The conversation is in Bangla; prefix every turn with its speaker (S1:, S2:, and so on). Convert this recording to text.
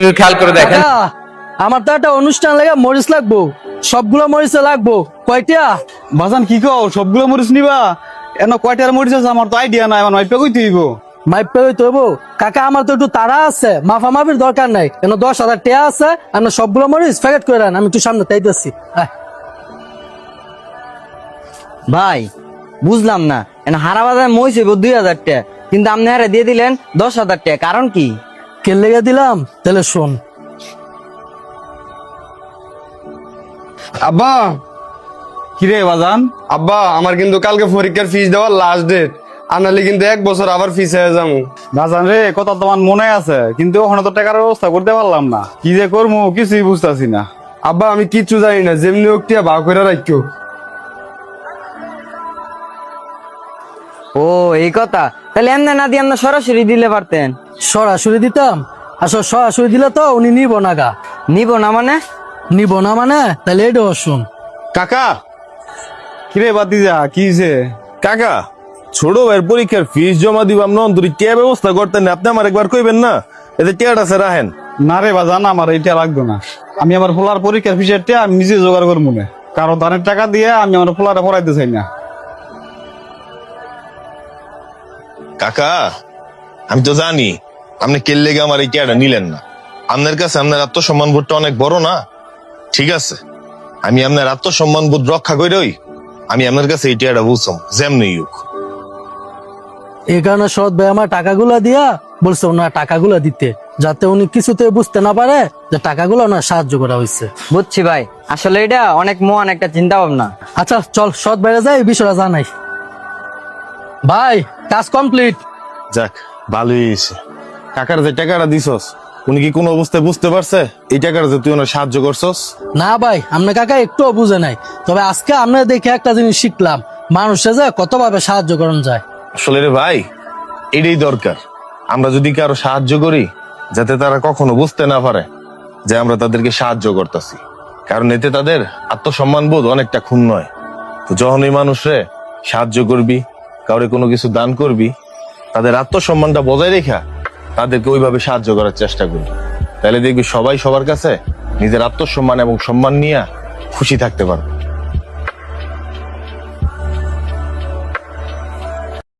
S1: খেয়াল করে দেখেন।
S2: কাকা, আমার তো একটা অনুষ্ঠান লাগে মরিচ লাগবো, সবগুলো মরিচ লাগবো। কয়টা?
S3: বাজান কি কও সবগুলো মরিচ নিবা? এন কয়টার মরিচ আছে আমার তো আইডিয়া নাই, আমার মাইপে কই তুইব।
S2: মাইপে হইতে হইব কাকা, আমার তো একটু তাড়া আছে, মাফামাফির দরকার নাই। কেন 10,000 টাকা আছে, আপনার সবগুলো মরিচ প্যাকেট করে রান, আমি একটু সামনে তাইতেছি।
S4: ভাই বুঝলাম না, হারা বাজার মই ছিল 2,000 টাকা, কিন্তু আপনি হারে দিয়ে দিলেন 10,000 টাকা, কারণ কি?
S2: কে লেগে দিলাম তাহলে শোন।
S5: আব্বা
S3: কিরে বাজান?
S5: আব্বা আমার কিন্তু কালকে পরীক্ষার ফিস দেওয়ার লাস্ট ডেট, আনালি কিন্তু 1 বছর আবার ফিস হয়ে যাবো।
S3: বাজান রে, কথা তোমার মনে আছে, কিন্তু ওখানে তো টাকার ব্যবস্থা করতে পারলাম না। কি যে করবো কিছুই বুঝতেছি না।
S5: আব্বা আমি কিচ্ছু জানি না, যেমনি হোক টিয়া ভাগ করে রাখো।
S4: ও এই কথা, তাহলে এমনি না দিয়ে আপনি সরাসরি দিলে পারতেন।
S2: সরাসরি দিতাম, আসলে সরাসরি দিলে তো উনি নিব না গা।
S4: নিব না মানে?
S2: নিব না মানে তাহলে এটাও শুন।
S6: কাকা,
S3: কিরে বাতিজা, কি হয়েছে?
S6: কাকা, ছোট ভাইয়ের পরীক্ষার ফিস জমা দিব, আপনি অন্তরি কে ব্যবস্থা করতেন না? আপনি আমার একবার কইবেন না, এতে টিয়াটা আছে রাখেন।
S3: না রে বাজান, আমার এইটা লাগবে না। আমি আমার ফুলার পরীক্ষার ফিসের টিয়া আমি নিজে জোগাড় করবো না, কারণ ধানের টাকা দিয়ে আমি আমার ফুলারে পড়াইতে চাই না।
S6: কাকা, আমি তো জানি আপনি কেলে আমার এই টিয়াটা নিলেন না। আপনার কাছে আপনার আত্মসম্মান বোধটা অনেক বড় না? ঠিক আছে, আমি আপনার আত্মসম্মান বোধ রক্ষা করেই আমি আপনার কাছে এই টিয়াটা বুঝলাম যেমনি হোক।
S2: এই কারণে সৎ ভাই আমার টাকাগুলা দিয়া বলছে ওনার টাকাগুলা দিতে, যাতে উনি কিছুতে বুঝতে না পারে যে টাকাগুলো ওনার সাহায্য করা হয়েছে।
S4: বুঝছি ভাই, আসলে এটা অনেক মহান একটা চিন্তা ভাবনা।
S2: আচ্ছা চল সৎ বাইরে যাই, বিষয়টা জানাই। ভাই কাজ কমপ্লিট।
S6: যাক, ভালোই হয়েছে। কাকার যে টাকাটা দিছস, উনি কি কোনো অবস্থায় বুঝতে পারছে এই টাকাটা যে তুই ওনার সাহায্য করছস?
S2: না ভাই, আপনার কাকা একটুও বুঝে নাই, তবে আজকে আমরা দেখে একটা জিনিস শিখলাম, মানুষে যে কত ভাবে সাহায্য করা যায়।
S6: আসলে রে ভাই, এটাই দরকার। আমরা যদি কারো সাহায্য করি, যাতে তারা কখনো বুঝতে না পারে যে আমরা তাদেরকে সাহায্য করতেছি, কারণ এতে তাদের আত্মসম্মান বোধ অনেকটা ক্ষুণ্ণ হয়। তো যখন এই মানুষরে সাহায্য করবি, কাউরে কোনো কিছু দান করবি, তাদের আত্মসম্মানটা বজায় রেখা তাদেরকে ওইভাবে সাহায্য করার চেষ্টা করবি, তাহলে দেখবি সবাই সবার কাছে নিজের আত্মসম্মান এবং সম্মান নিয়ে খুশি থাকতে পারবে।